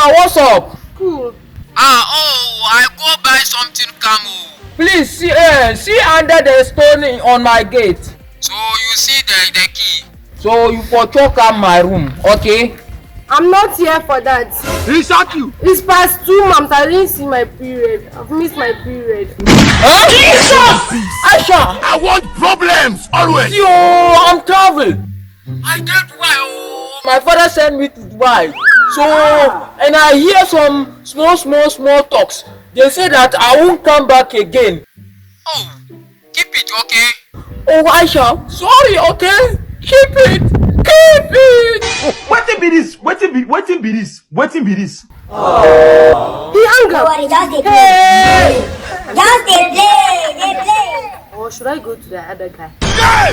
Aisha, what's up? Cool. I go buy something camel. Please see under the stone on my gate. So you see the key. So you for choke out my room, okay? I'm not here for that. He shot you. It's past 2 months. I didn't see my period. I've missed my period. Huh? Aisha! I want problems always. Yo, I'm traveling. I get why. Oh. My father sent me to Dubai. So, and I hear some small talks. They say that I won't come back again. Oh, keep it, okay? Oh, Aisha, sorry, okay? Keep it. Wetin be this? Wetin be this? He hung up. Hey! Just they play. Or should I go to the other guy? Hey!